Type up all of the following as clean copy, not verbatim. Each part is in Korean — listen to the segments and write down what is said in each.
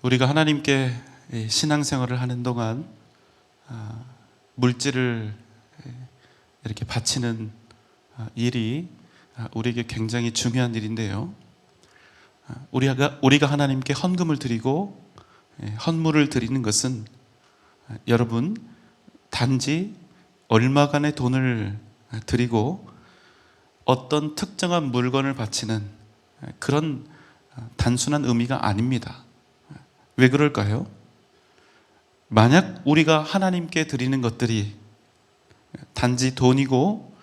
우리가 하나님께 신앙생활을 하는 동안 물질을 이렇게 바치는 일이 우리에게 굉장히 중요한 일인데요. 우리가 하나님께 헌금을 드리고 헌물을 드리는 것은 여러분 단지 얼마간의 돈을 드리고 어떤 특정한 물건을 바치는 그런 단순한 의미가 아닙니다. 왜 그럴까요? 만약 우리가 하나님께 드리는 것들이 단지 돈이고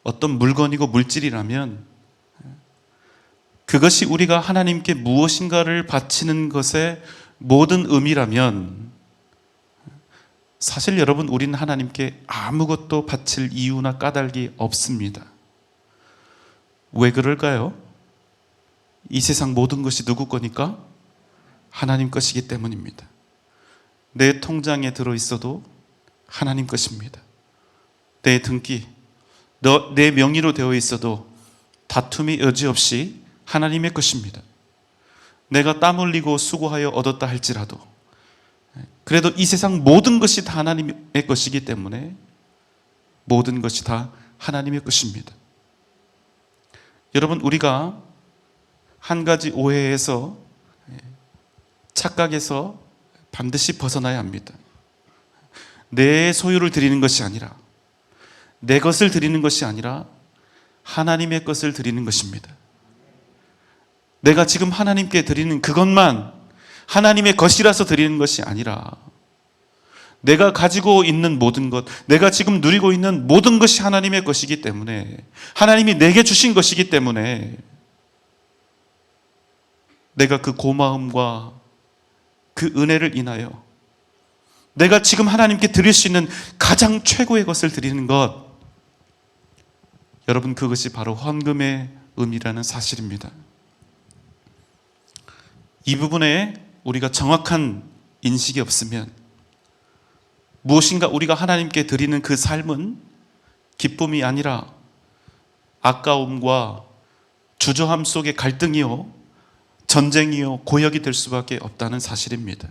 어떤 물건이고 물질이라면 그것이 우리가 하나님께 무엇인가를 바치는 것의 모든 의미라면 사실 여러분 우리는 하나님께 아무것도 바칠 이유나 까닭이 없습니다. 왜 그럴까요? 이 세상 모든 것이 누구 거니까? 하나님 것이기 때문입니다. 내 통장에 들어있어도 하나님 것입니다. 내 등기, 내 명의로 되어 있어도 다툼이 여지없이 하나님의 것입니다. 내가 땀 흘리고 수고하여 얻었다 할지라도 그래도 이 세상 모든 것이 다 하나님의 것이기 때문에 모든 것이 다 하나님의 것입니다. 여러분 우리가 한 가지 오해에서 착각에서 반드시 벗어나야 합니다. 내 소유를 드리는 것이 아니라 내 것을 드리는 것이 아니라 하나님의 것을 드리는 것입니다. 내가 지금 하나님께 드리는 그것만 하나님의 것이라서 드리는 것이 아니라 내가 가지고 있는 모든 것, 내가 지금 누리고 있는 모든 것이 하나님의 것이기 때문에 하나님이 내게 주신 것이기 때문에 내가 그 고마움과 그 은혜를 인하여 내가 지금 하나님께 드릴 수 있는 가장 최고의 것을 드리는 것, 여러분 그것이 바로 헌금의 의미라는 사실입니다. 이 부분에 우리가 정확한 인식이 없으면 무엇인가 우리가 하나님께 드리는 그 삶은 기쁨이 아니라 아까움과 주저함 속의 갈등이요, 전쟁이요, 고역이 될 수밖에 없다는 사실입니다.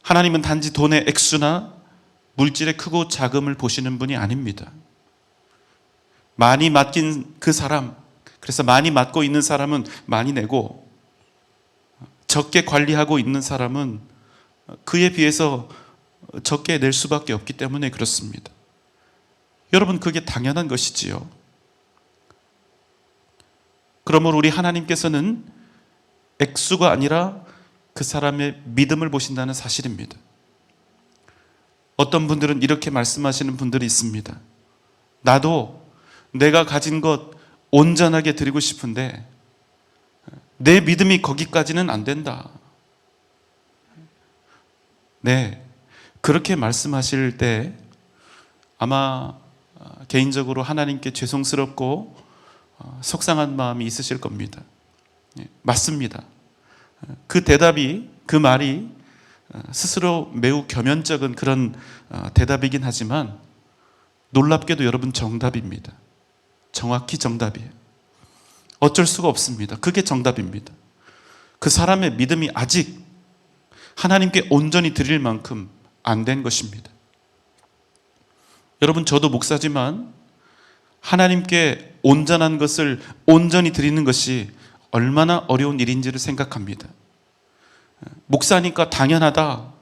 하나님은 단지 돈의 액수나 물질의 크고 작음을 보시는 분이 아닙니다. 많이 맡긴 그 사람, 그래서 많이 맡고 있는 사람은 많이 내고 적게 관리하고 있는 사람은 그에 비해서 적게 낼 수밖에 없기 때문에 그렇습니다. 여러분 그게 당연한 것이지요. 그러므로 우리 하나님께서는 액수가 아니라 그 사람의 믿음을 보신다는 사실입니다. 어떤 분들은 이렇게 말씀하시는 분들이 있습니다. 나도 내가 가진 것 온전하게 드리고 싶은데 내 믿음이 거기까지는 안 된다. 네, 그렇게 말씀하실 때 아마 개인적으로 하나님께 죄송스럽고 속상한 마음이 있으실 겁니다. 맞습니다. 그 대답이, 그 말이 스스로 매우 겸연쩍은 그런 대답이긴 하지만 놀랍게도 여러분 정답입니다. 정확히 정답이에요. 어쩔 수가 없습니다. 그게 정답입니다. 그 사람의 믿음이 아직 하나님께 온전히 드릴 만큼 안 된 것입니다. 여러분 저도 목사지만 하나님께 온전한 것을 온전히 드리는 것이 얼마나 어려운 일인지를 생각합니다. 목사니까 당연하다.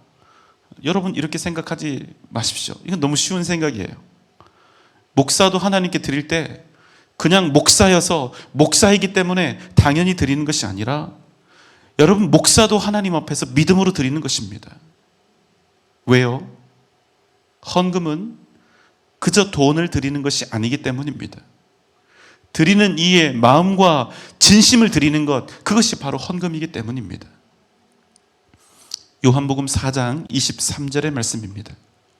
여러분 이렇게 생각하지 마십시오. 이건 너무 쉬운 생각이에요. 목사도 하나님께 드릴 때 그냥 목사여서 목사이기 때문에 당연히 드리는 것이 아니라 여러분 목사도 하나님 앞에서 믿음으로 드리는 것입니다. 왜요? 헌금은 그저 돈을 드리는 것이 아니기 때문입니다. 드리는 이의 마음과 진심을 드리는 것, 그것이 바로 헌금이기 때문입니다. 요한복음 4장 23절의 말씀입니다.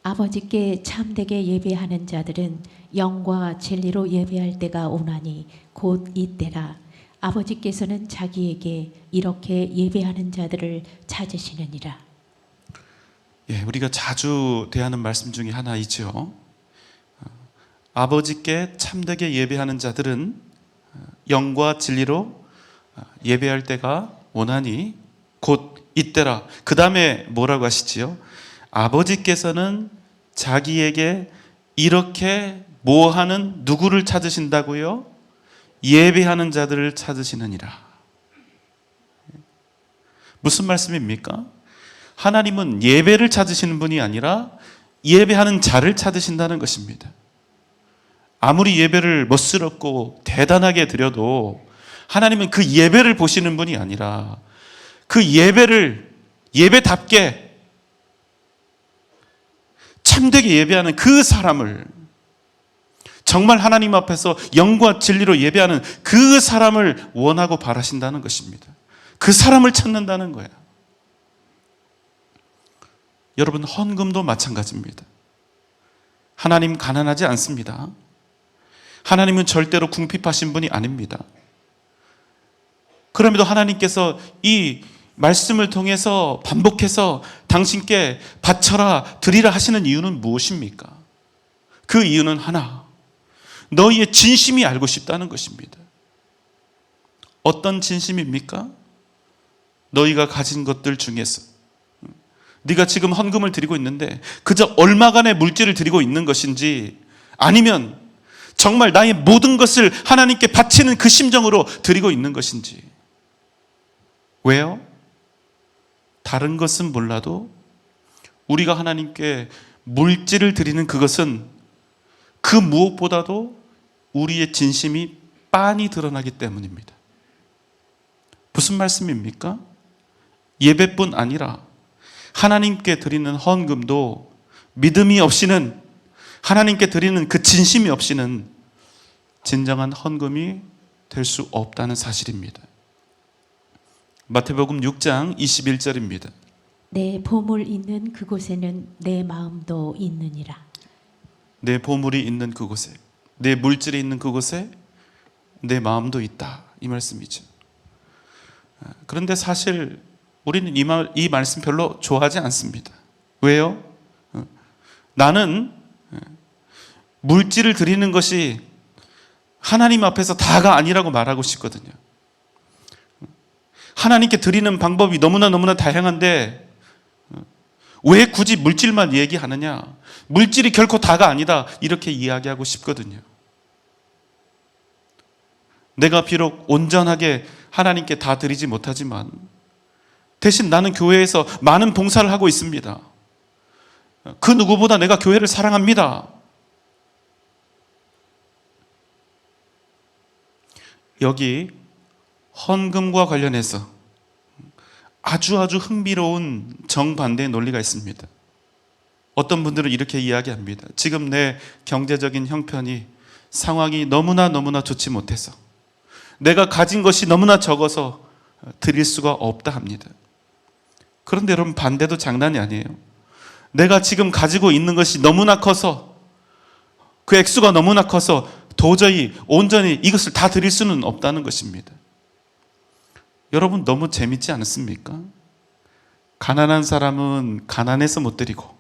아버지께 참되게 예배하는 자들은 영과 진리로 예배할 때가 오나니 곧 이때라. 아버지께서는 자기에게 이렇게 예배하는 자들을 찾으시느니라. 예, 우리가 자주 대하는 말씀 중에 하나이죠. 아버지께 참되게 예배하는 자들은 영과 진리로 예배할 때가 오나니 곧 이때라. 그 다음에 뭐라고 하시지요? 아버지께서는 자기에게 이렇게 뭐하는 누구를 찾으신다고요? 예배하는 자들을 찾으시느니라. 무슨 말씀입니까? 하나님은 예배를 찾으시는 분이 아니라 예배하는 자를 찾으신다는 것입니다. 아무리 예배를 멋스럽고 대단하게 드려도 하나님은 그 예배를 보시는 분이 아니라 그 예배를 예배답게 참되게 예배하는 그 사람을, 정말 하나님 앞에서 영과 진리로 예배하는 그 사람을 원하고 바라신다는 것입니다. 그 사람을 찾는다는 거예요. 여러분, 헌금도 마찬가지입니다. 하나님 가난하지 않습니다. 하나님은 절대로 궁핍하신 분이 아닙니다. 그럼에도 하나님께서 이 말씀을 통해서 반복해서 당신께 바쳐라, 드리라 하시는 이유는 무엇입니까? 그 이유는 하나, 너희의 진심이 알고 싶다는 것입니다. 어떤 진심입니까? 너희가 가진 것들 중에서 네가 지금 헌금을 드리고 있는데 그저 얼마간의 물질을 드리고 있는 것인지, 아니면 정말 나의 모든 것을 하나님께 바치는 그 심정으로 드리고 있는 것인지. 왜요? 다른 것은 몰라도 우리가 하나님께 물질을 드리는 그것은 그 무엇보다도 우리의 진심이 빤히 드러나기 때문입니다. 무슨 말씀입니까? 예배뿐 아니라 하나님께 드리는 헌금도 믿음이 없이는, 하나님께 드리는 그 진심이 없이는 진정한 헌금이 될 수 없다는 사실입니다. 마태복음 6장 21절입니다. 내 보물 있는 그곳에는 내 마음도 있느니라. 내 보물이 있는 그곳에, 내 물질이 있는 그곳에 내 마음도 있다, 이 말씀이죠. 그런데 사실 우리는 이 말씀 별로 좋아하지 않습니다. 왜요? 나는 물질을 드리는 것이 하나님 앞에서 다가 아니라고 말하고 싶거든요. 하나님께 드리는 방법이 너무나 다양한데 왜 굳이 물질만 얘기하느냐? 물질이 결코 다가 아니다, 이렇게 이야기하고 싶거든요. 내가 비록 온전하게 하나님께 다 드리지 못하지만 대신 나는 교회에서 많은 봉사를 하고 있습니다. 그 누구보다 내가 교회를 사랑합니다. 여기 헌금과 관련해서 아주 흥미로운 정반대의 논리가 있습니다. 어떤 분들은 이렇게 이야기합니다. 지금 내 경제적인 형편이, 상황이 너무나 좋지 못해서, 내가 가진 것이 너무나 적어서 드릴 수가 없다 합니다. 그런데 여러분, 반대도 장난이 아니에요. 내가 지금 가지고 있는 것이 너무나 커서, 그 액수가 너무나 커서 도저히 온전히 이것을 다 드릴 수는 없다는 것입니다. 여러분, 너무 재밌지 않습니까? 가난한 사람은 가난해서 못 드리고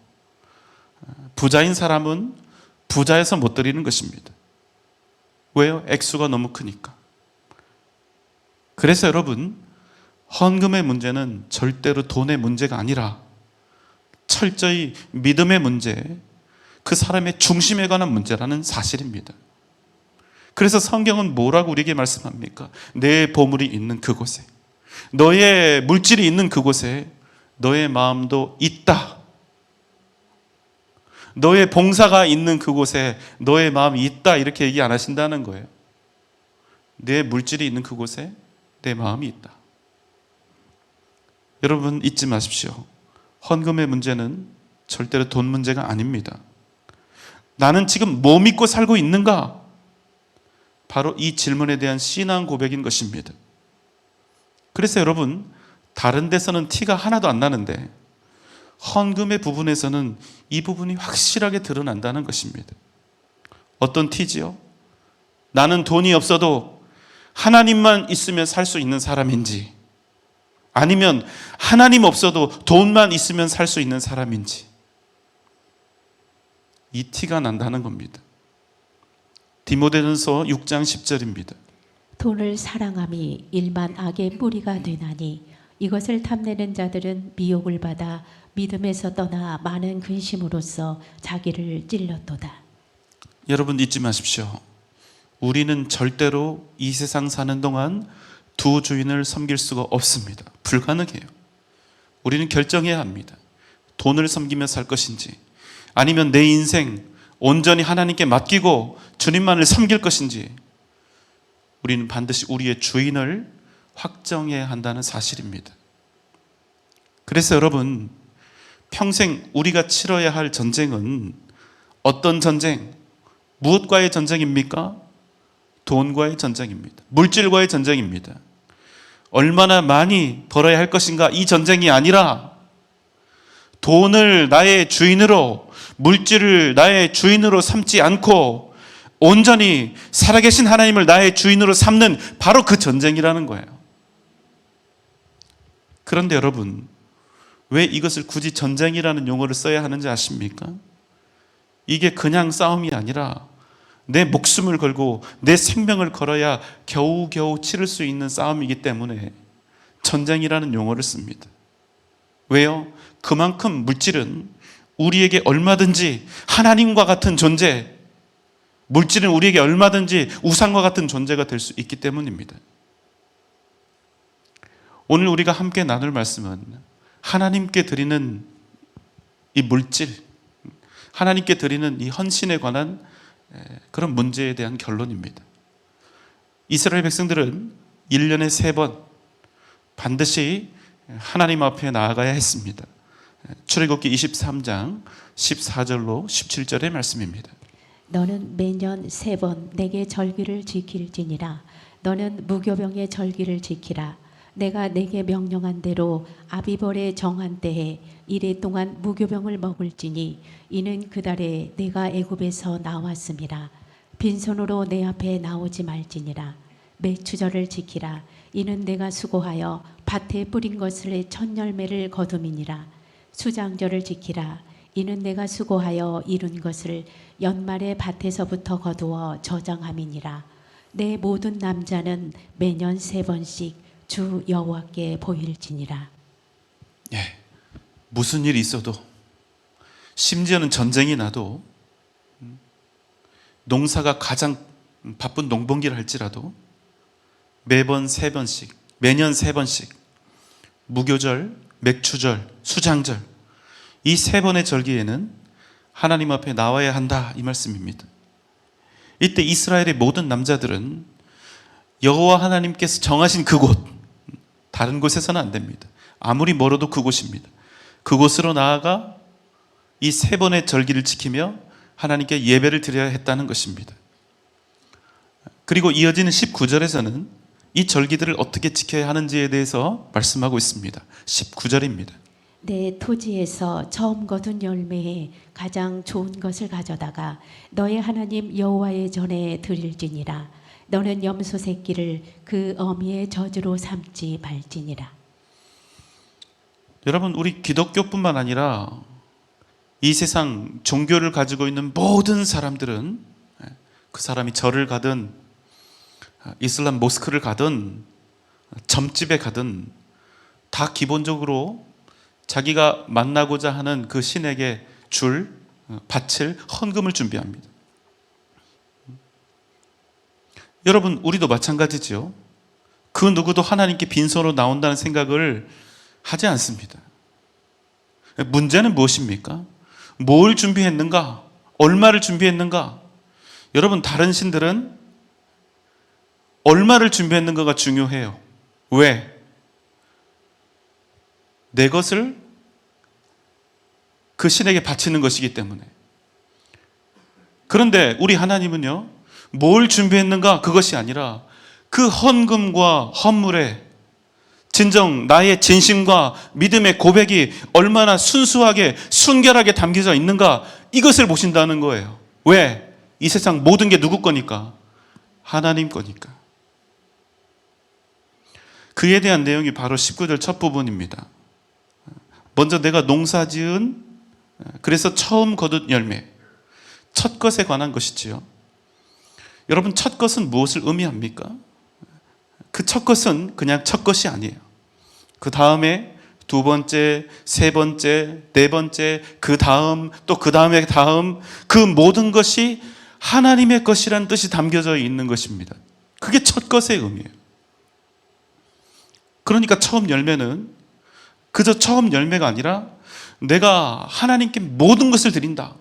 부자인 사람은 부자여서 못 드리는 것입니다. 왜요? 액수가 너무 크니까. 그래서 여러분, 헌금의 문제는 절대로 돈의 문제가 아니라 철저히 믿음의 문제, 그 사람의 중심에 관한 문제라는 사실입니다. 그래서 성경은 뭐라고 우리에게 말씀합니까? 내 보물이 있는 그곳에, 너의 물질이 있는 그곳에 너의 마음도 있다. 너의 봉사가 있는 그곳에 너의 마음이 있다, 이렇게 얘기 안 하신다는 거예요. 내 물질이 있는 그곳에 내 마음이 있다. 여러분, 잊지 마십시오. 헌금의 문제는 절대로 돈 문제가 아닙니다. 나는 지금 뭐 믿고 살고 있는가? 바로 이 질문에 대한 신앙 고백인 것입니다. 그래서 여러분, 다른 데서는 티가 하나도 안 나는데 헌금의 부분에서는 이 부분이 확실하게 드러난다는 것입니다. 어떤 티지요? 나는 돈이 없어도 하나님만 있으면 살 수 있는 사람인지, 아니면 하나님 없어도 돈만 있으면 살 수 있는 사람인지, 이 티가 난다는 겁니다. 디모데전서 6장 10절입니다. 돈을 사랑함이 일만 악의 뿌리가 되나니 이것을 탐내는 자들은 미혹을 받아 믿음에서 떠나 많은 근심으로써 자기를 찔렀도다. 여러분 잊지 마십시오. 우리는 절대로 이 세상 사는 동안 두 주인을 섬길 수가 없습니다. 불가능해요. 우리는 결정해야 합니다. 돈을 섬기며 살 것인지, 아니면 내 인생 온전히 하나님께 맡기고 주님만을 섬길 것인지, 우리는 반드시 우리의 주인을 확정해야 한다는 사실입니다. 그래서 여러분, 평생 우리가 치러야 할 전쟁은 어떤 전쟁, 무엇과의 전쟁입니까? 돈과의 전쟁입니다. 물질과의 전쟁입니다. 얼마나 많이 벌어야 할 것인가, 이 전쟁이 아니라 돈을 나의 주인으로, 물질을 나의 주인으로 삼지 않고 온전히 살아계신 하나님을 나의 주인으로 삼는 바로 그 전쟁이라는 거예요. 그런데 여러분, 왜 이것을 굳이 전쟁이라는 용어를 써야 하는지 아십니까? 이게 그냥 싸움이 아니라 내 목숨을 걸고 내 생명을 걸어야 겨우겨우 치를 수 있는 싸움이기 때문에 전쟁이라는 용어를 씁니다. 왜요? 그만큼 물질은 우리에게 얼마든지 하나님과 같은 존재, 물질은 우리에게 얼마든지 우상과 같은 존재가 될 수 있기 때문입니다. 오늘 우리가 함께 나눌 말씀은 하나님께 드리는 이 물질, 하나님께 드리는 이 헌신에 관한 그런 문제에 대한 결론입니다. 이스라엘 백성들은 1년에 3번 반드시 하나님 앞에 나아가야 했습니다. 출애굽기 23장 14절로 17절의 말씀입니다. 너는 매년 3번 내게 절기를 지킬지니라. 너는 무교병의 절기를 지키라. 내가 내게 명령한 대로 아비벌의 정한 때에 이래 동안 무교병을 먹을지니 이는 그 달에 내가 애굽에서 나왔음이라. 빈손으로 내 앞에 나오지 말지니라. 매추절을 지키라. 이는 내가 수고하여 밭에 뿌린 것을 첫 열매를 거둠이니라. 수장절을 지키라. 이는 내가 수고하여 이룬 것을 연말에 밭에서부터 거두어 저장함이니라. 내 모든 남자는 매년 3번씩 주 여호와께 보일지니라. 예, 무슨 일이 있어도, 심지어는 전쟁이 나도, 농사가 가장 바쁜 농번기를 할지라도 매번 3번씩, 매년 3번씩 무교절, 맥추절, 수장절, 이 3번의 절기에는 하나님 앞에 나와야 한다, 이 말씀입니다. 이때 이스라엘의 모든 남자들은 여호와 하나님께서 정하신 그곳, 다른 곳에서는 안 됩니다. 아무리 멀어도 그곳입니다. 그곳으로 나아가 이 3번의 절기를 지키며 하나님께 예배를 드려야 했다는 것입니다. 그리고 이어지는 19절에서는 이 절기들을 어떻게 지켜야 하는지에 대해서 말씀하고 있습니다. 19절입니다. 내 토지에서 처음 거둔 열매에 가장 좋은 것을 가져다가 너의 하나님 여호와의 전에 드릴지니라. 너는 염소 새끼를 그 어미의 저주로 삼지 말지니라. 여러분, 우리 기독교뿐만 아니라 이 세상 종교를 가지고 있는 모든 사람들은, 그 사람이 절을 가든 이슬람 모스크를 가든 점집에 가든 다 기본적으로 자기가 만나고자 하는 그 신에게 바칠 헌금을 준비합니다. 여러분, 우리도 마찬가지죠. 그 누구도 하나님께 빈손으로 나온다는 생각을 하지 않습니다. 문제는 무엇입니까? 뭘 준비했는가? 얼마를 준비했는가? 여러분, 다른 신들은 얼마를 준비했는가가 중요해요. 왜? 내 것을 그 신에게 바치는 것이기 때문에. 그런데 우리 하나님은요, 뭘 준비했는가? 그것이 아니라 그 헌금과 헌물에 진정 나의 진심과 믿음의 고백이 얼마나 순수하게 순결하게 담겨져 있는가, 이것을 보신다는 거예요. 왜? 이 세상 모든 게 누구 거니까? 하나님 거니까. 그에 대한 내용이 바로 19절 첫 부분입니다. 먼저 내가 농사지은, 그래서 처음 거둔 열매, 첫 것에 관한 것이지요. 여러분, 첫 것은 무엇을 의미합니까? 그 첫 것은 그냥 첫 것이 아니에요. 그 다음에 두 번째, 세 번째, 네 번째, 그 다음, 또 그 다음에 다음, 그 모든 것이 하나님의 것이라는 뜻이 담겨져 있는 것입니다. 그게 첫 것의 의미예요. 그러니까 처음 열매는 그저 처음 열매가 아니라 내가 하나님께 모든 것을 드린다.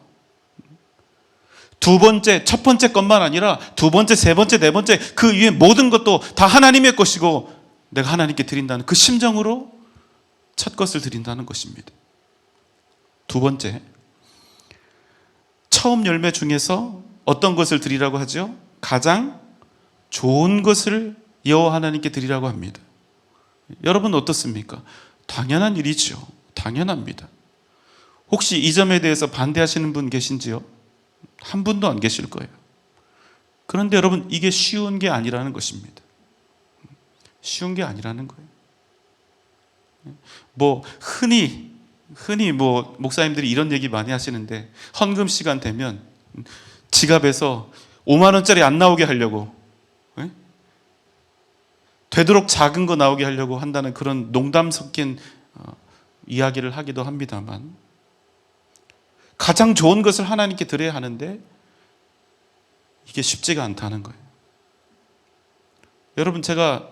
두 번째, 첫 번째 것만 아니라 두 번째, 세 번째, 네 번째 그 위에 모든 것도 다 하나님의 것이고 내가 하나님께 드린다는 그 심정으로 첫 것을 드린다는 것입니다. 두 번째, 처음 열매 중에서 어떤 것을 드리라고 하죠? 가장 좋은 것을 여호와 하나님께 드리라고 합니다. 여러분 어떻습니까? 당연한 일이죠. 당연합니다. 혹시 이 점에 대해서 반대하시는 분 계신지요? 한 분도 안 계실 거예요. 그런데 여러분 이게 쉬운 게 아니라는 것입니다. 쉬운 게 아니라는 거예요. 흔히 목사님들이 이런 얘기 많이 하시는데 헌금 시간 되면 지갑에서 5만 원짜리 안 나오게 하려고 되도록 작은 거 나오게 하려고 한다는 그런 농담 섞인 이야기를 하기도 합니다만 가장 좋은 것을 하나님께 드려야 하는데 이게 쉽지가 않다는 거예요. 여러분 제가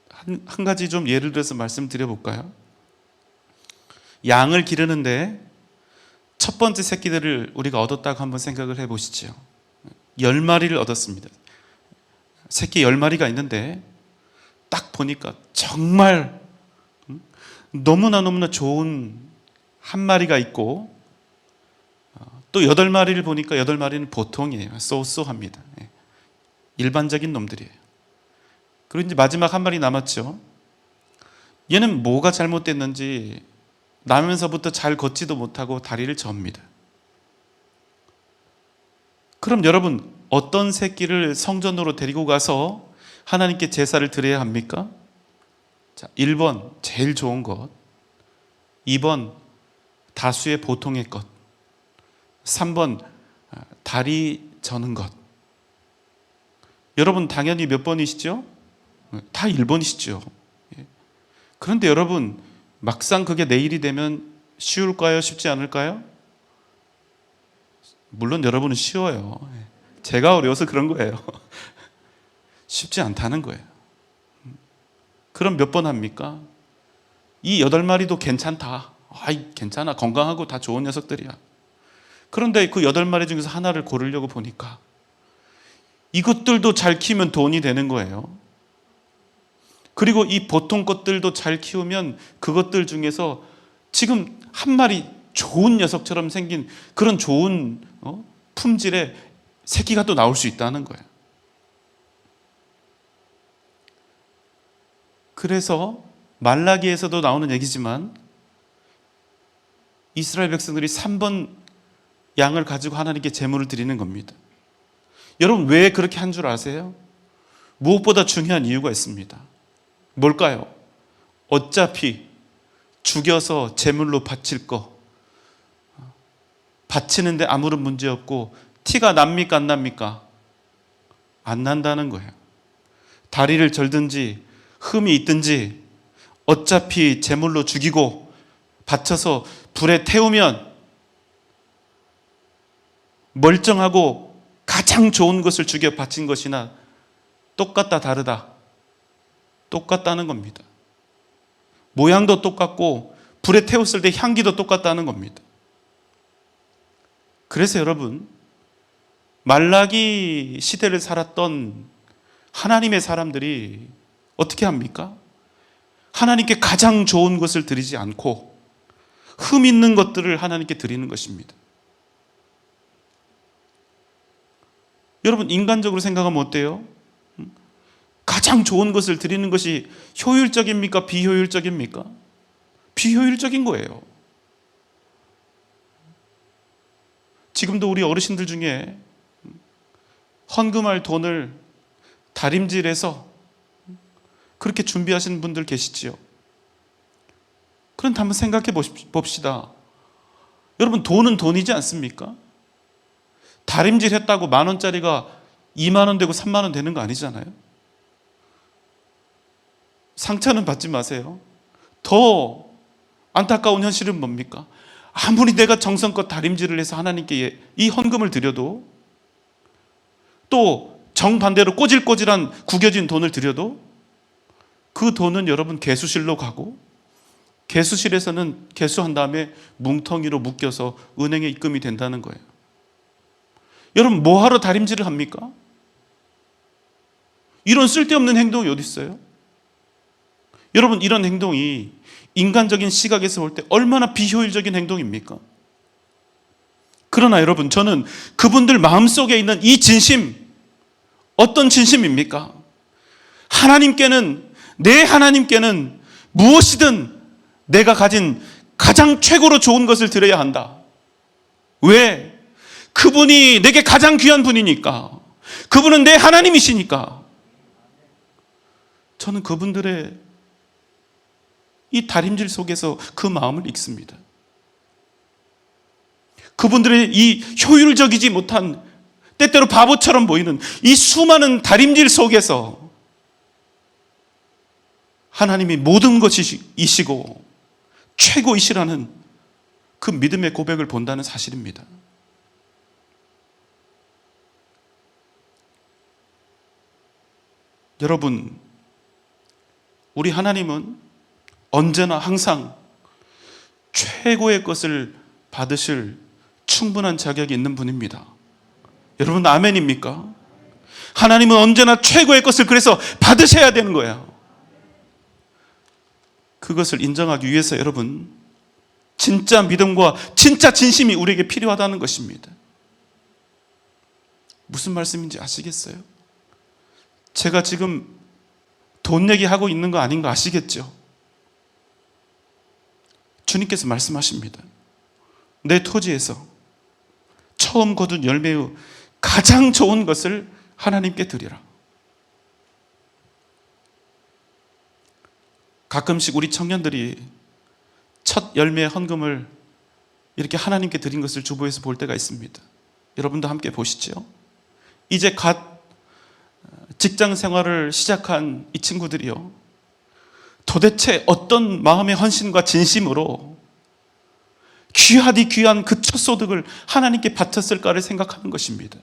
한 가지 좀 예를 들어서 말씀드려 볼까요? 양을 기르는데 첫 번째 새끼들을 우리가 얻었다고 한번 생각을 해 보시죠. 10마리를 얻었습니다. 새끼 10마리가 있는데 딱 보니까 정말 너무나 좋은 한 마리가 있고 또 8마리를 보니까 8마리는 보통이에요. 쏘쏘합니다. 일반적인 놈들이에요. 그리고 이제 마지막 한 마리 남았죠. 얘는 뭐가 잘못됐는지 나면서부터 잘 걷지도 못하고 다리를 접니다. 그럼 여러분 어떤 새끼를 성전으로 데리고 가서 하나님께 제사를 드려야 합니까? 자, 1번 제일 좋은 것, 2번 다수의 보통의 것, 3번 다리 저는 것. 여러분 당연히 몇 번이시죠? 다 1번이시죠. 그런데 여러분 막상 그게 내일이 되면 쉬울까요? 쉽지 않을까요? 물론 여러분은 쉬워요. 제가 어려워서 그런 거예요. 쉽지 않다는 거예요. 그럼 몇 번 합니까? 이 8마리도 괜찮다. 아이, 괜찮아. 건강하고 다 좋은 녀석들이야. 그런데 그 8마리 중에서 하나를 고르려고 보니까 이것들도 잘 키우면 돈이 되는 거예요. 그리고 이 보통 것들도 잘 키우면 그것들 중에서 지금 한 마리 좋은 녀석처럼 생긴 그런 좋은 품질의 새끼가 또 나올 수 있다는 거예요. 그래서 말라기에서도 나오는 얘기지만 이스라엘 백성들이 3번 양을 가지고 하나님께 제물을 드리는 겁니다. 여러분 왜 그렇게 한 줄 아세요? 무엇보다 중요한 이유가 있습니다. 뭘까요? 어차피 죽여서 제물로 바칠 거 바치는데 아무런 문제 없고 티가 납니까 안 납니까? 안 난다는 거예요. 다리를 절든지 흠이 있든지 어차피 제물로 죽이고 바쳐서 불에 태우면 멀쩡하고 가장 좋은 것을 죽여 바친 것이나 똑같다 다르다? 똑같다는 겁니다. 모양도 똑같고 불에 태웠을 때 향기도 똑같다는 겁니다. 그래서 여러분 말라기 시대를 살았던 하나님의 사람들이 어떻게 합니까? 하나님께 가장 좋은 것을 드리지 않고 흠 있는 것들을 하나님께 드리는 것입니다. 여러분 인간적으로 생각하면 어때요? 가장 좋은 것을 드리는 것이 효율적입니까? 비효율적입니까? 비효율적인 거예요. 지금도 우리 어르신들 중에 헌금할 돈을 다림질해서 그렇게 준비하시는 분들 계시지요. 그런데 한번 생각해 봅시다. 여러분 돈은 돈이지 않습니까? 다림질 했다고 10,000원짜리가 20,000원 되고 30,000원 되는 거 아니잖아요. 상처는 받지 마세요. 더 안타까운 현실은 뭡니까? 아무리 내가 정성껏 다림질을 해서 하나님께 이 헌금을 드려도, 또 정반대로 꼬질꼬질한 구겨진 돈을 드려도 그 돈은 여러분 개수실로 가고, 개수실에서는 개수한 다음에 뭉텅이로 묶여서 은행에 입금이 된다는 거예요. 여러분, 뭐하러 다림질을 합니까? 이런 쓸데없는 행동이 어디 있어요? 여러분, 이런 행동이 인간적인 시각에서 볼 때 얼마나 비효율적인 행동입니까? 그러나 여러분, 저는 그분들 마음속에 있는 이 진심, 어떤 진심입니까? 내 하나님께는 무엇이든 내가 가진 가장 최고로 좋은 것을 드려야 한다. 왜? 그분이 내게 가장 귀한 분이니까. 그분은 내 하나님이시니까. 저는 그분들의 이 다림질 속에서 그 마음을 읽습니다. 그분들의 이 효율적이지 못한, 때때로 바보처럼 보이는 이 수많은 다림질 속에서 하나님이 모든 것이시고 최고이시라는 그 믿음의 고백을 본다는 사실입니다. 여러분, 우리 하나님은 언제나 항상 최고의 것을 받으실 충분한 자격이 있는 분입니다. 여러분, 아멘입니까? 하나님은 언제나 최고의 것을 그래서 받으셔야 되는 거예요. 그것을 인정하기 위해서 여러분, 진짜 믿음과 진짜 진심이 우리에게 필요하다는 것입니다. 무슨 말씀인지 아시겠어요? 제가 지금 돈 얘기하고 있는 거 아닌 거 아시겠죠? 주님께서 말씀하십니다. 내 토지에서 처음 거둔 열매의 가장 좋은 것을 하나님께 드리라. 가끔씩 우리 청년들이 첫 열매의 헌금을 이렇게 하나님께 드린 것을 주보에서 볼 때가 있습니다. 여러분도 함께 보시죠. 이제 갓 직장 생활을 시작한 이 친구들이요, 도대체 어떤 마음의 헌신과 진심으로 귀하디 귀한 그 첫 소득을 하나님께 바쳤을까를 생각하는 것입니다.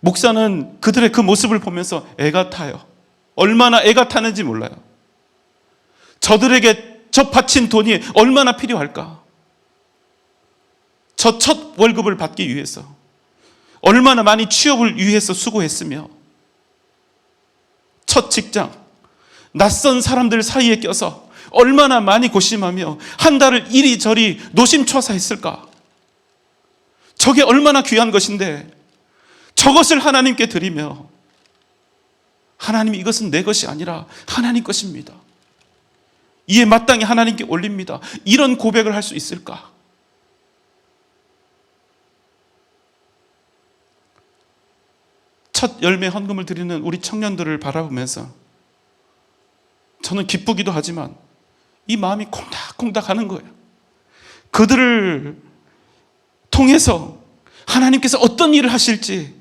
목사는 그들의 그 모습을 보면서 애가 타요. 얼마나 애가 타는지 몰라요. 저들에게 저 바친 돈이 얼마나 필요할까? 저 첫 월급을 받기 위해서 얼마나 많이 취업을 위해서 수고했으며, 첫 직장, 낯선 사람들 사이에 껴서 얼마나 많이 고심하며 한 달을 이리저리 노심초사했을까? 저게 얼마나 귀한 것인데 저것을 하나님께 드리며, 하나님이 이것은 내 것이 아니라 하나님 것입니다, 이에 마땅히 하나님께 올립니다, 이런 고백을 할 수 있을까? 첫 열매 헌금을 드리는 우리 청년들을 바라보면서 저는 기쁘기도 하지만 이 마음이 콩닥콩닥 하는 거예요. 그들을 통해서 하나님께서 어떤 일을 하실지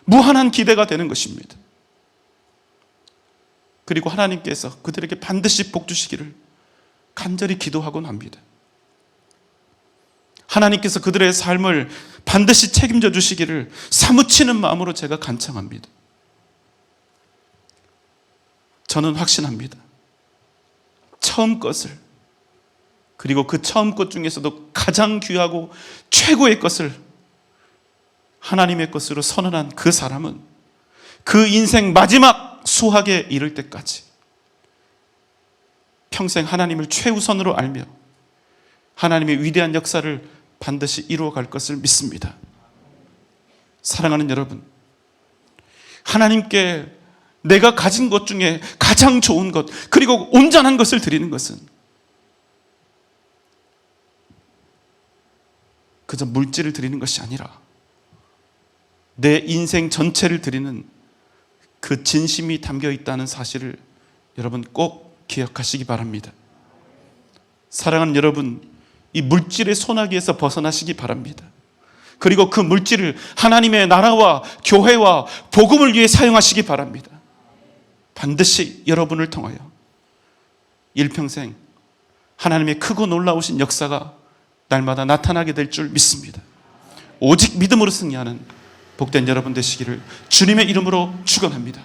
무한한 기대가 되는 것입니다. 그리고 하나님께서 그들에게 반드시 복 주시기를 간절히 기도하곤 합니다. 하나님께서 그들의 삶을 반드시 책임져 주시기를 사무치는 마음으로 제가 간청합니다. 저는 확신합니다. 처음 것을, 그리고 그 처음 것 중에서도 가장 귀하고 최고의 것을 하나님의 것으로 선언한 그 사람은 그 인생 마지막 수확에 이를 때까지 평생 하나님을 최우선으로 알며 하나님의 위대한 역사를 반드시 이루어갈 것을 믿습니다. 사랑하는 여러분, 하나님께 내가 가진 것 중에 가장 좋은 것, 그리고 온전한 것을 드리는 것은 그저 물질을 드리는 것이 아니라 내 인생 전체를 드리는 그 진심이 담겨 있다는 사실을 여러분 꼭 기억하시기 바랍니다. 사랑하는 여러분, 이 물질의 소나기에서 벗어나시기 바랍니다. 그리고 그 물질을 하나님의 나라와 교회와 복음을 위해 사용하시기 바랍니다. 반드시 여러분을 통하여 일평생 하나님의 크고 놀라우신 역사가 날마다 나타나게 될 줄 믿습니다. 오직 믿음으로 승리하는 복된 여러분 되시기를 주님의 이름으로 축원합니다.